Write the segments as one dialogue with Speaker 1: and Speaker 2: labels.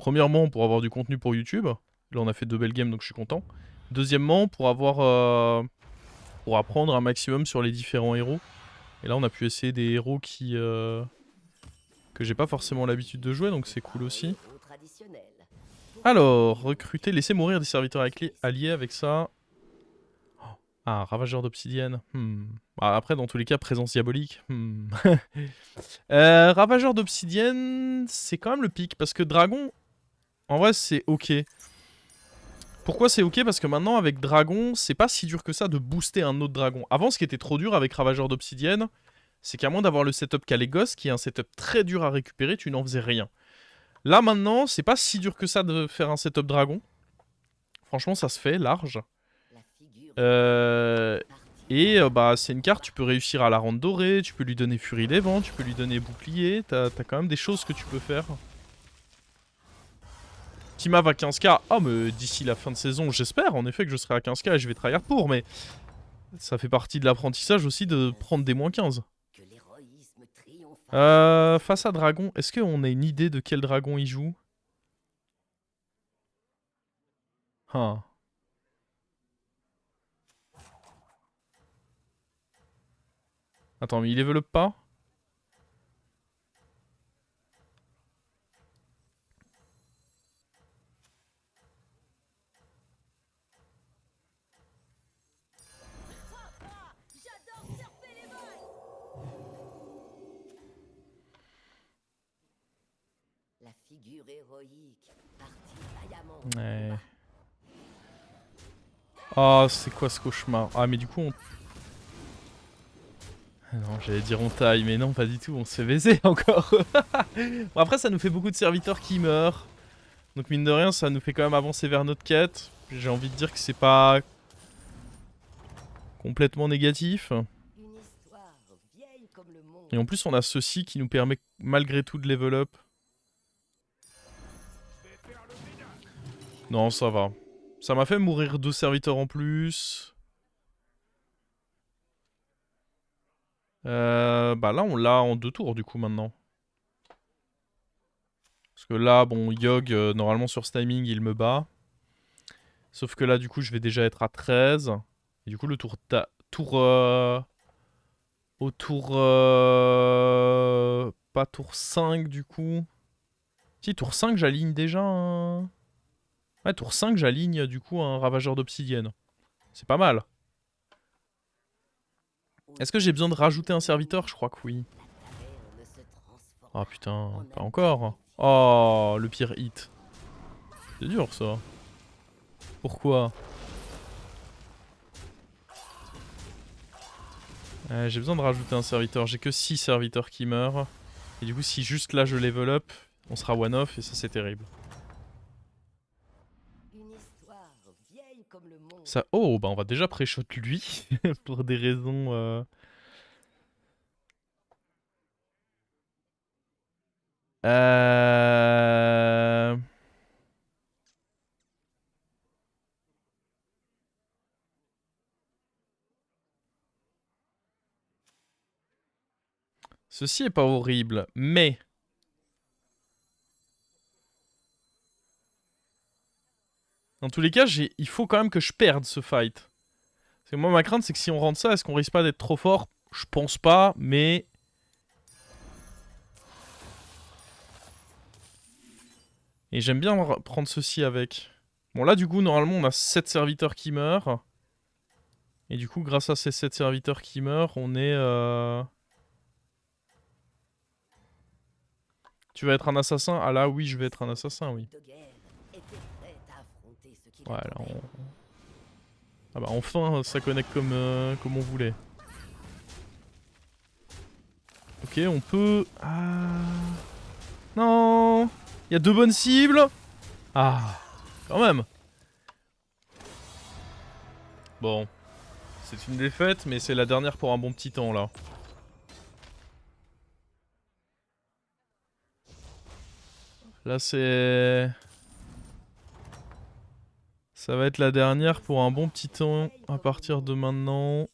Speaker 1: Premièrement, pour avoir du contenu pour YouTube. Là, on a fait 2 belles games, donc je suis content. Deuxièmement, pour avoir... pour apprendre un maximum sur les différents héros. Et là, on a pu essayer des héros qui... que j'ai pas forcément l'habitude de jouer, donc c'est cool aussi. Alors, recruter, laisser mourir des serviteurs alliés avec ça. Ah, ravageur d'obsidienne. Bah, après, dans tous les cas, présence diabolique. Ravageur d'obsidienne, c'est quand même le pic. Parce que dragon, en vrai, c'est ok. Pourquoi c'est ok? Parce que maintenant, avec dragon, c'est pas si dur que ça de booster un autre dragon. Avant, ce qui était trop dur avec ravageur d'obsidienne, c'est qu'à moins d'avoir le setup Kalégos, qui est un setup très dur à récupérer, tu n'en faisais rien. Là, maintenant, c'est pas si dur que ça de faire un setup dragon. Franchement, ça se fait, large. Bah, c'est une carte, tu peux réussir à la rendre dorée, tu peux lui donner Furie des Vents, tu peux lui donner Bouclier, t'as quand même des choses que tu peux faire. Team-Up à 15k, ah mais d'ici la fin de saison, j'espère en effet que je serai à 15k et je vais tryhard pour, mais ça fait partie de l'apprentissage aussi de prendre des moins 15. Face à Dragon, est-ce qu'on a une idée de quel dragon il joue? Hein. Attends, mais il développe pas? Ouais. Oh, c'est quoi ce cauchemar? Ah, mais du coup, on... Non, j'allais dire on taille, mais non, pas du tout, on se fait baiser encore. Bon, après, ça nous fait beaucoup de serviteurs qui meurent. Donc, mine de rien, ça nous fait quand même avancer vers notre quête. J'ai envie de dire que c'est pas complètement négatif. Et en plus, on a ceci qui nous permet malgré tout de level up. Non, ça va. Ça m'a fait mourir 2 serviteurs en plus. Bah là, on l'a en 2 tours du coup maintenant. Parce que là, bon, Yogg, normalement sur ce timing, il me bat. Sauf que là, du coup, je vais déjà être à 13. Et du coup, le tour... au tour... pas tour 5 du coup. Si, tour 5, j'aligne déjà un... Ouais, tour 5, j'aligne du coup un ravageur d'obsidienne. C'est pas mal. Est-ce que j'ai besoin de rajouter un serviteur? Je crois que oui. Oh putain, pas encore. Oh, le pire hit. C'est dur ça. Pourquoi? J'ai besoin de rajouter un serviteur. J'ai que 6 serviteurs qui meurent. Et du coup, si juste là je level up, on sera one-off et ça c'est terrible. Ça... Oh, bah on va déjà pré-shot lui. Pour des raisons... Euh... Ceci est pas horrible, mais... Dans tous les cas, il faut quand même que je perde ce fight. Parce que moi, ma crainte, c'est que si on rentre ça, est-ce qu'on risque pas d'être trop fort? Je pense pas, mais... Et j'aime bien prendre ceci avec. Bon, là, du coup, normalement, on a 7 serviteurs qui meurent. Et du coup, grâce à ces 7 serviteurs qui meurent, on est... Tu vas être un assassin? Ah là, oui, je vais être un assassin, oui. Ouais, là, on... Ah bah, enfin, ça connecte comme on voulait. Ok, on peut... Ah... Non. Il y a 2 bonnes cibles. Ah, quand même. Bon. C'est une défaite, mais c'est la dernière pour un bon petit temps, là. Là, c'est... Ça va être la dernière pour un bon petit temps à partir de maintenant.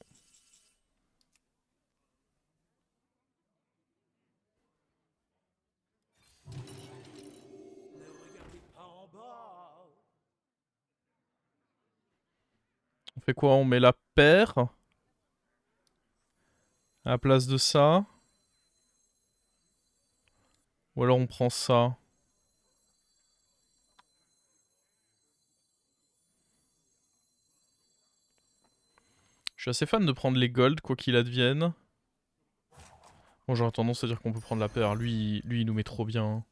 Speaker 1: fait quoi? On met la paire à la place de ça. Ou alors on prend ça. Je suis assez fan de prendre les golds, quoi qu'il advienne. Bon, j'aurais tendance à dire qu'on peut prendre la paire. Lui, il nous met trop bien.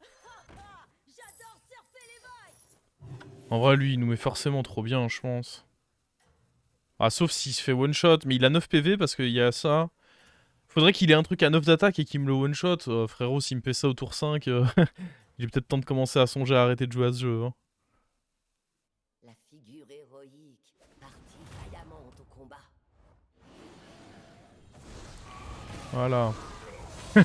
Speaker 1: En vrai, lui, il nous met forcément trop bien, je pense. Ah, sauf s'il se fait one-shot. Mais il a 9 PV parce qu'il y a ça. Faudrait qu'il ait un truc à 9 d'attaque et qu'il me le one-shot. Frérot, s'il me fait ça au tour 5, j'ai peut-être temps de commencer à songer à arrêter de jouer à ce jeu. Hein.
Speaker 2: La figure héroïque, partie vaillamment au combat.
Speaker 1: Voilà.
Speaker 2: C'est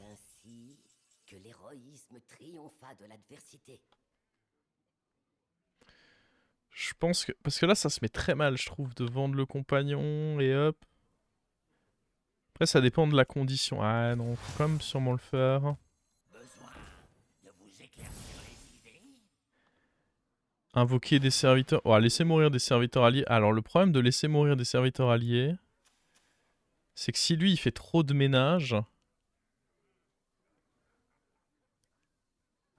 Speaker 2: ainsi que l'héroïsme triompha de l'adversité.
Speaker 1: Je pense que... Parce que là, ça se met très mal, je trouve, de vendre le compagnon et hop. Après, ça dépend de la condition. Ah non, faut quand même sûrement le faire. Invoquer des serviteurs... Oh, laisser mourir des serviteurs alliés. Alors, le problème de laisser mourir des serviteurs alliés... C'est que si lui, il fait trop de ménage...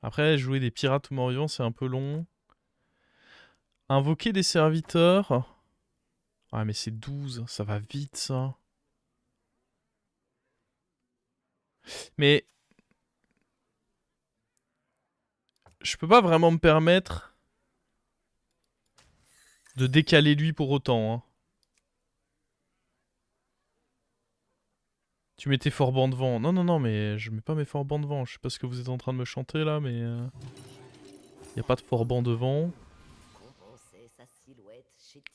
Speaker 1: Après, jouer des pirates ou morts-vivants, c'est un peu long. Invoquer des serviteurs... Ah, mais c'est 12, ça va vite, ça. Mais... Je peux pas vraiment me permettre... de décaler lui pour autant, hein. Tu mets tes forbans devant. Non, non, non, mais je mets pas mes forbans devant. Je sais pas ce que vous êtes en train de me chanter là, mais... Y a pas de forbans devant.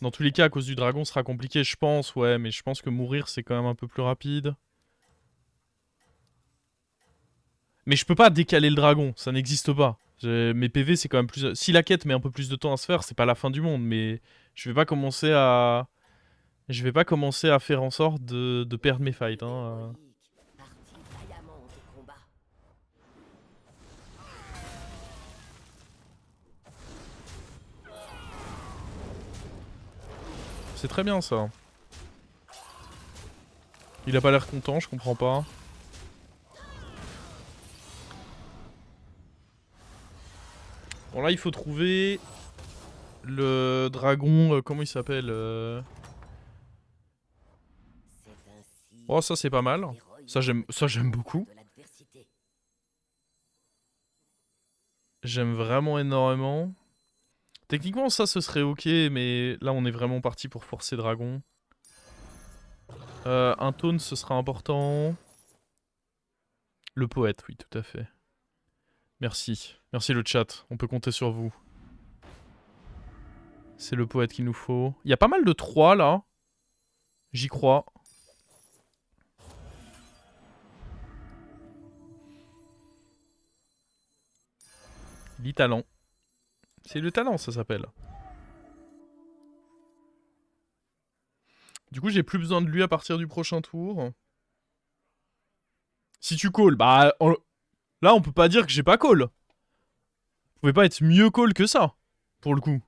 Speaker 1: Dans tous les cas, à cause du dragon, ce sera compliqué, je pense. Ouais, mais je pense que mourir, c'est quand même un peu plus rapide. Mais je peux pas décaler le dragon, ça n'existe pas. Mes PV, c'est quand même plus... Si la quête met un peu plus de temps à se faire, c'est pas la fin du monde, mais... Je vais pas commencer à... Je vais pas commencer à faire en sorte de perdre mes fights, hein. C'est très bien, ça. Il a pas l'air content, je comprends pas. Bon, là, il faut trouver... Le dragon... comment il s'appelle Oh, ça, c'est pas mal. Ça, j'aime beaucoup. J'aime vraiment énormément. Techniquement, ça, ce serait ok, mais là, on est vraiment parti pour forcer dragon. Un taunt, ce sera important. Le poète, oui, tout à fait. Merci. Merci le chat, on peut compter sur vous. C'est le poète qu'il nous faut. Il y a pas mal de 3 là. J'y crois. Talent. C'est le talent, ça s'appelle. Du coup, j'ai plus besoin de lui à partir du prochain tour. Si tu call, bah... Là, on peut pas dire que j'ai pas call. Vous pouvez pas être mieux call que ça, pour le coup.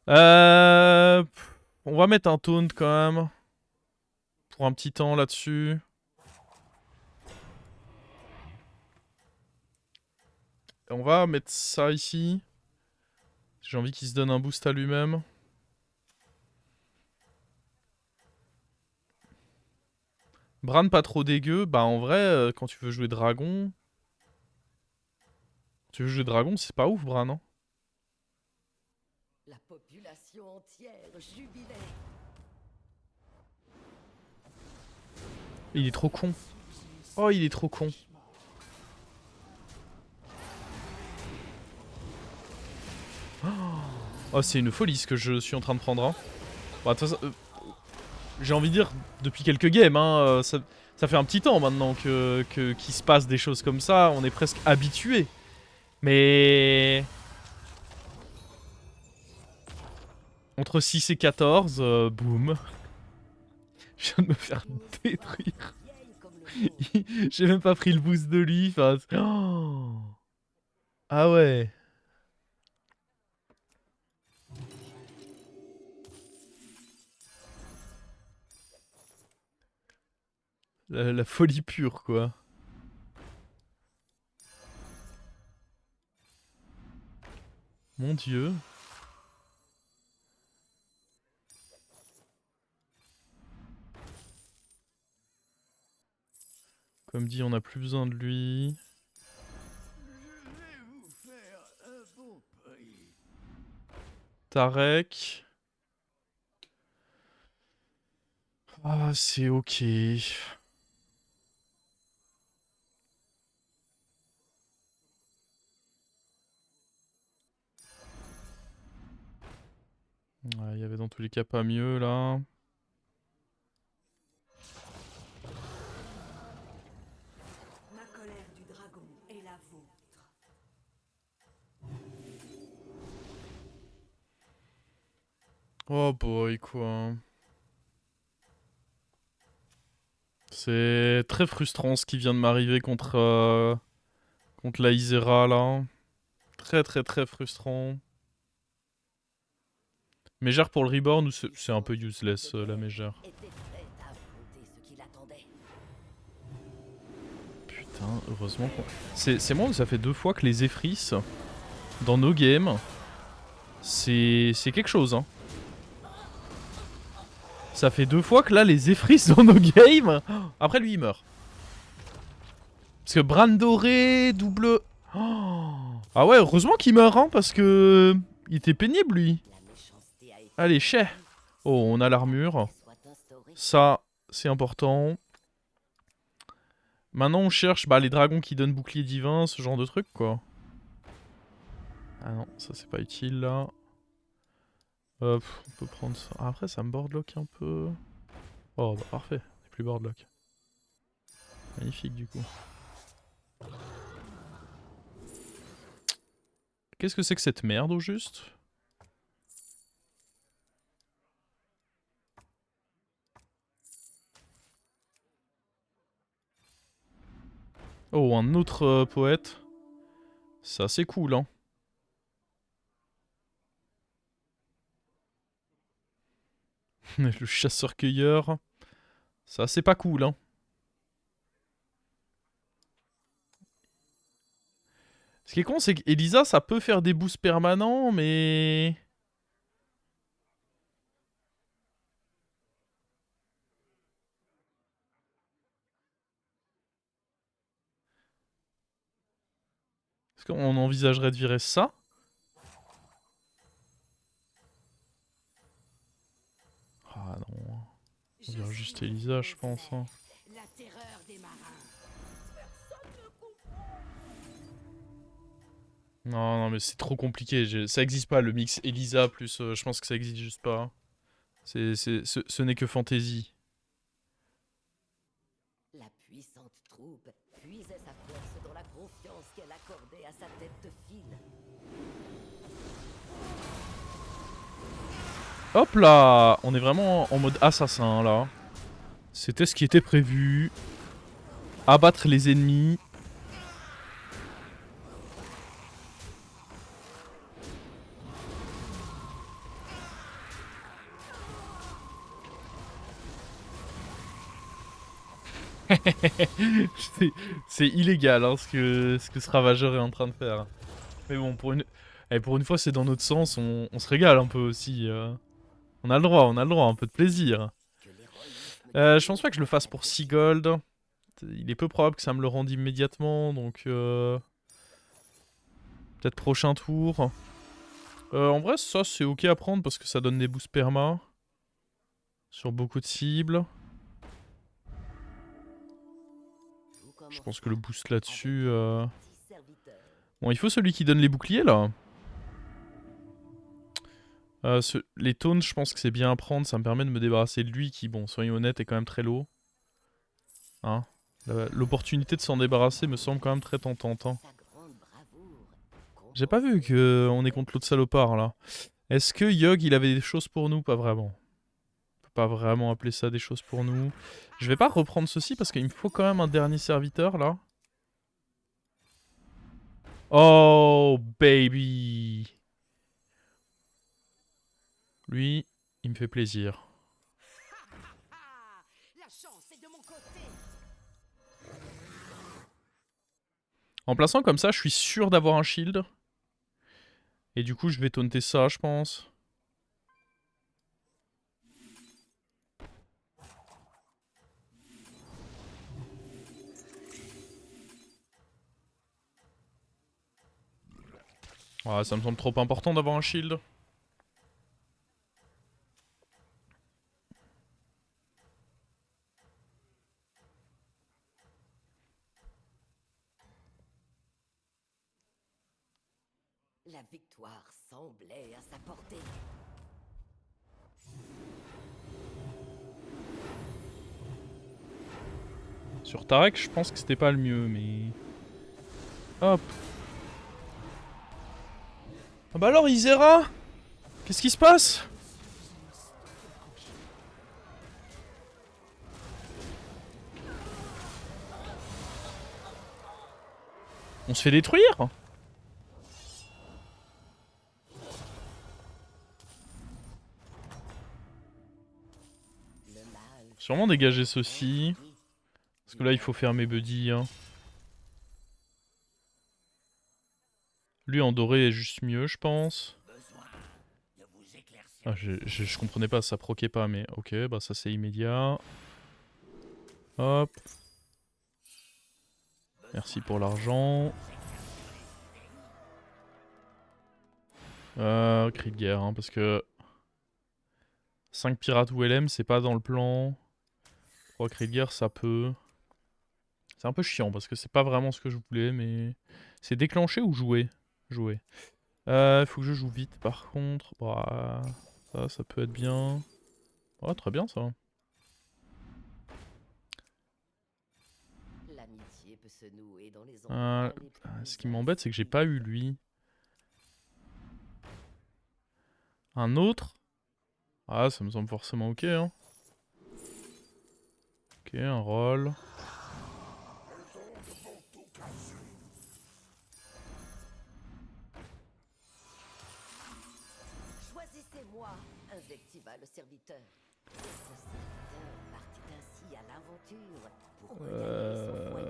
Speaker 1: On va mettre un taunt quand même. Pour un petit temps là-dessus. On va mettre ça ici. J'ai envie qu'il se donne un boost à lui-même. Bran pas trop dégueu. Bah en vrai, quand tu veux jouer dragon... Tu veux jouer dragon, c'est pas ouf, Bran, non?
Speaker 2: La population entière jubilait.
Speaker 1: Il est trop con. Oh, il est trop con. Oh, c'est une folie ce que je suis en train de prendre. Hein. Bon, j'ai envie de dire, depuis quelques games, hein, ça fait un petit temps maintenant qu'il se passe des choses comme ça. On est presque habitué. Mais... Entre 6 et 14, boum. Je viens de me faire
Speaker 2: Une histoire
Speaker 1: détruire.
Speaker 2: vieille comme le monde.
Speaker 1: J'ai même pas pris le boost de lui. Enfin, oh. Ah ouais. La folie pure, quoi. Mon Dieu. Comme dit, on n'a plus besoin de lui. Tarek. Ah, c'est ok. Il y avait dans tous les cas pas mieux là.
Speaker 2: Ma colère du dragon est la vôtre.
Speaker 1: Oh boy, quoi. C'est très frustrant ce qui vient de m'arriver contre la Isera là. Très très très frustrant. Mégère pour le reborn ou c'est un peu useless la mégère.
Speaker 2: Était prête à affronter ce qui l'attendait.
Speaker 1: Putain, heureusement qu'on... C'est moi où ça fait 2 fois que les Zephrys dans nos games, c'est quelque chose hein. Ça fait 2 fois que là les Zephrys dans nos games... Après lui il meurt. Parce que Bran doré, double... Oh. Ah ouais, heureusement qu'il meurt hein, parce que... Il était pénible lui.
Speaker 2: La méchanceté a été
Speaker 1: Allez, chais. Oh, on a l'armure.
Speaker 2: soit instaurée.
Speaker 1: Ça, c'est important. Maintenant, on cherche les dragons qui donnent bouclier divin, ce genre de truc, quoi. Ah non, ça c'est pas utile, là. On peut prendre ça. Ah, après, ça me boardlock un peu. Oh, bah parfait. C'est plus boardlock. Magnifique, du coup. Qu'est-ce que c'est que cette merde, au juste? Oh, un autre poète. C'est assez cool, hein. Le chasseur-cueilleur. Ça, c'est pas cool, hein. Ce qui est con, c'est qu'Elisa, ça peut faire des boosts permanents, mais... Est-ce qu'on envisagerait de virer ça? Ah non. On vire juste Elisa, je pense. Hein.
Speaker 2: La terreur des marins.
Speaker 1: Non, non, mais c'est trop compliqué. Ça existe pas, le mix Elisa plus... je pense que ça existe juste pas. Ce n'est que fantasy.
Speaker 2: La puissante troupe puisait sa force dans la confiance qu'elle accordait à sa tête de file.
Speaker 1: Hop là! On est vraiment en mode assassin, là. C'était ce qui était prévu. Abattre les ennemis. C'est illégal hein, ce que ce ravageur est en train de faire. Mais bon, pour une fois, c'est dans notre sens, on se régale un peu aussi. On a le droit, un peu de plaisir.
Speaker 2: Que l'héroïsme
Speaker 1: Je pense pas que je le fasse pour 6 gold. Il est peu probable que ça me le rende immédiatement, donc... peut-être prochain tour. En vrai, ça, c'est ok à prendre parce que ça donne des boosts perma. Sur beaucoup de cibles. Je pense que le boost là-dessus... Bon, il faut celui qui donne les boucliers, là. Les taunts, je pense que c'est bien à prendre. Ça me permet de me débarrasser de lui qui, bon, soyons honnêtes, est quand même très low. Hein, l'opportunité de s'en débarrasser me semble quand même très tentante. Hein. J'ai pas vu qu'on est contre l'autre salopard, là. Est-ce que Yogg, il avait des choses pour nous? Pas vraiment. pas vraiment appeler ça des choses pour nous. Je vais pas reprendre ceci parce qu'il me faut quand même un dernier serviteur là. Oh baby. Lui, il me fait plaisir.
Speaker 2: La chance est de mon côté.
Speaker 1: En plaçant comme ça, je suis sûr d'avoir un shield. Et du coup, je vais taunter ça, je pense. Ouais, ça me semble trop important d'avoir un shield.
Speaker 2: La victoire semblait à sa portée.
Speaker 1: Sur Tarek, je pense que c'était pas le mieux, mais... Hop. Ah bah alors, Isera, qu'est-ce qui se passe? On se fait détruire?
Speaker 2: Le mal
Speaker 1: Sûrement dégager ceci.
Speaker 2: construit
Speaker 1: Parce que là, il faut faire mes buddies. Hein. Lui, en doré, est juste mieux, je pense. Ah, je comprenais pas, ça proquait pas, mais ok, bah ça c'est immédiat. Hop. Merci pour l'argent. Cri de guerre, hein, parce que 5 pirates ou LM, c'est pas dans le plan. 3 cris de guerre, ça peut. C'est un peu chiant parce que c'est pas vraiment ce que je voulais, mais. C'est déclencher ou jouer? Jouer. Faut que je joue vite par contre. Bah, ça peut être bien. Oh, très bien ça.
Speaker 2: L'amitié peut se nouer dans les endroits les
Speaker 1: Ce
Speaker 2: plus
Speaker 1: qui m'embête, c'est que j'ai
Speaker 2: insolites.
Speaker 1: pas eu lui. Un autre? Ah, ça me semble forcément ok, hein. Ok, un roll.
Speaker 2: Choisissez-moi, invectiva le serviteur. Et ce serviteur partit ainsi à l'aventure pour regagner son foyer.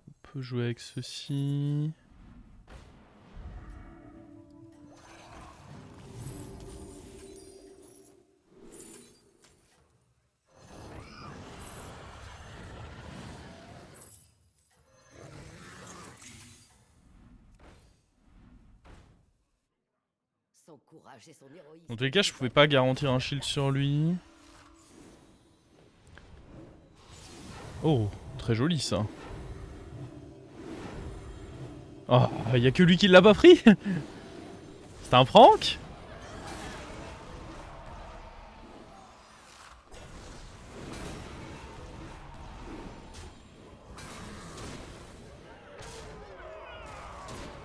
Speaker 1: On peut jouer avec ceci.
Speaker 2: Son courage et son héroïsme.
Speaker 1: Dans tous les cas, je pouvais pas garantir un shield sur lui. Oh, très joli ça. Oh, y a que lui qui l'a pas pris. C'est un prank?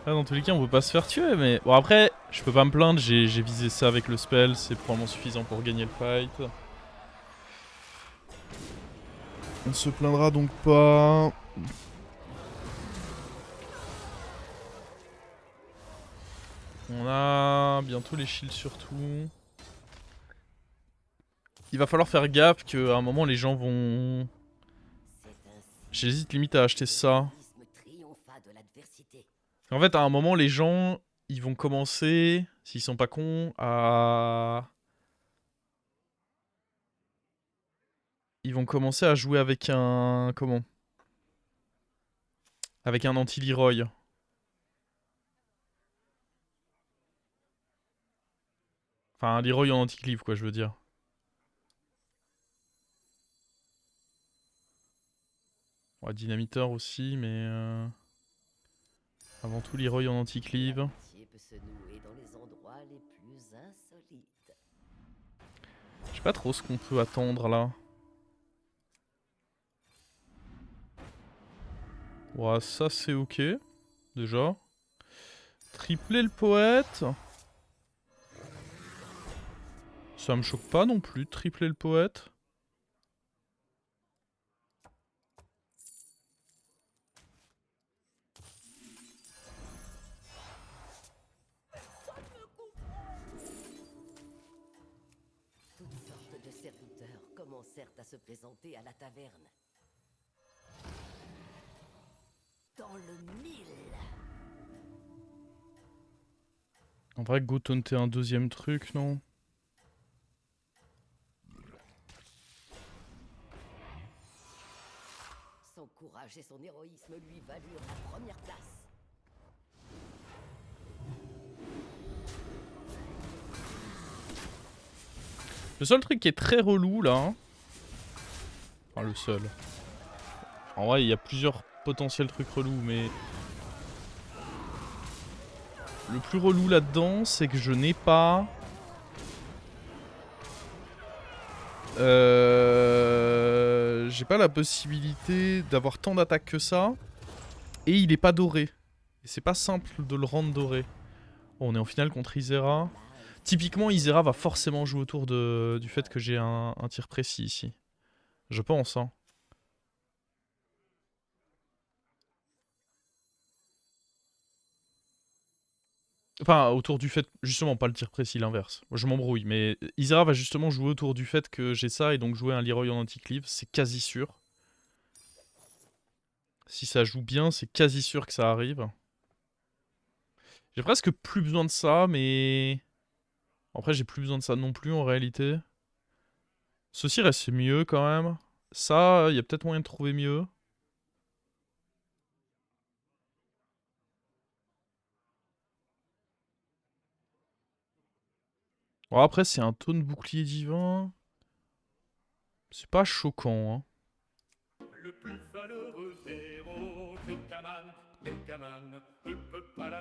Speaker 1: Ah, dans tous les cas, on peut pas se faire tuer, mais... Bon, après, je peux pas me plaindre, j'ai visé ça avec le spell, c'est probablement suffisant pour gagner le fight. On se plaindra donc pas. On a bientôt les shields surtout. Il va falloir faire gaffe qu'à un moment les gens vont...
Speaker 2: C'est ainsi
Speaker 1: J'hésite limite à acheter
Speaker 2: que
Speaker 1: ça.
Speaker 2: l'héroïsme triompha de l'adversité.
Speaker 1: En fait, à un moment, les gens, ils vont commencer, s'ils sont pas cons, à... Ils vont commencer à jouer avec un... Comment? Avec un anti-Leroy. Enfin, un Leroy en anti-cleave, quoi, je veux dire. Ouais, dynamiteur aussi, mais... Avant tout, Leroy en anti-cleave.
Speaker 2: L'amitié peut se nouer dans les endroits les plus insolites.
Speaker 1: Je sais pas trop ce qu'on peut attendre, là. Ouais, ça, c'est ok. Déjà. Tripler le poète. Ça me choque pas non plus de tripler le poète.
Speaker 2: Toutes sortes de serviteurs commencèrent à se présenter à la taverne. Dans le mille.
Speaker 1: En vrai, go taunter un deuxième truc, non?
Speaker 2: Son courage et son héroïsme lui valurent la première place.
Speaker 1: Le seul truc qui est très relou là, hein. Enfin le seul. En vrai il y a plusieurs potentiels trucs relous mais... Le plus relou là-dedans c'est que je n'ai pas... J'ai pas la possibilité d'avoir tant d'attaques que ça. Et il est pas doré. Et c'est pas simple de le rendre doré. Oh, on est en finale contre Isera. Typiquement, Isera va forcément jouer autour du fait que j'ai un tir précis ici. Je pense, hein. Enfin, autour du fait... Justement, pas le tir précis, l'inverse. Je m'embrouille, mais Isera va justement jouer autour du fait que j'ai ça et donc jouer un Leroy en anti-cleave, c'est quasi sûr. Si ça joue bien, c'est quasi sûr que ça arrive. J'ai presque plus besoin de ça, mais... Après, j'ai plus besoin de ça non plus, en réalité. Ceci reste mieux, quand même. Ça, il y a peut-être moyen de trouver mieux. Bon, après, c'est un taunt bouclier divin. C'est pas choquant, hein.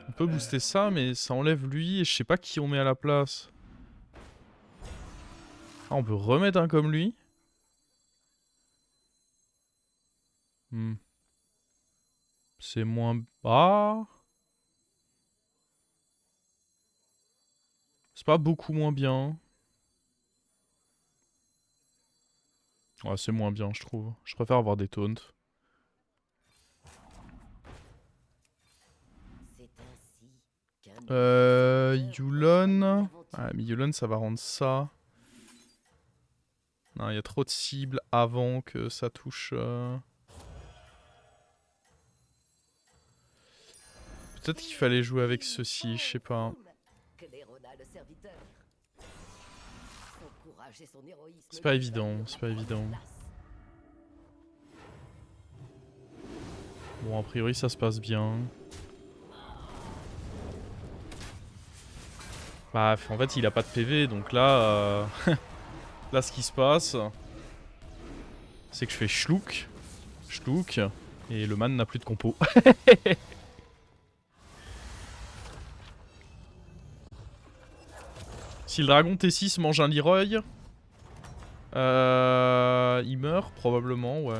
Speaker 1: On peut booster ça, mais ça enlève lui et je sais pas qui on met à la place. Ah, on peut remettre un comme lui. C'est moins... Ah, c'est pas beaucoup moins bien. Ouais, c'est moins bien, je trouve. Je préfère avoir des taunts. Yulon. Ah, mais Yulon, ça va rendre ça. Non, il y a trop de cibles avant que ça touche... Peut-être qu'il fallait jouer avec ceci, je sais pas. C'est pas évident, c'est pas évident. Bon, a priori, ça se passe bien. Bah, en fait, il a pas de PV, donc là... Là, ce qui se passe... C'est que je fais schlouk. Schlouk. Et le man n'a plus de compo. Si le dragon T6 mange un Leroy... il meurt, probablement, ouais.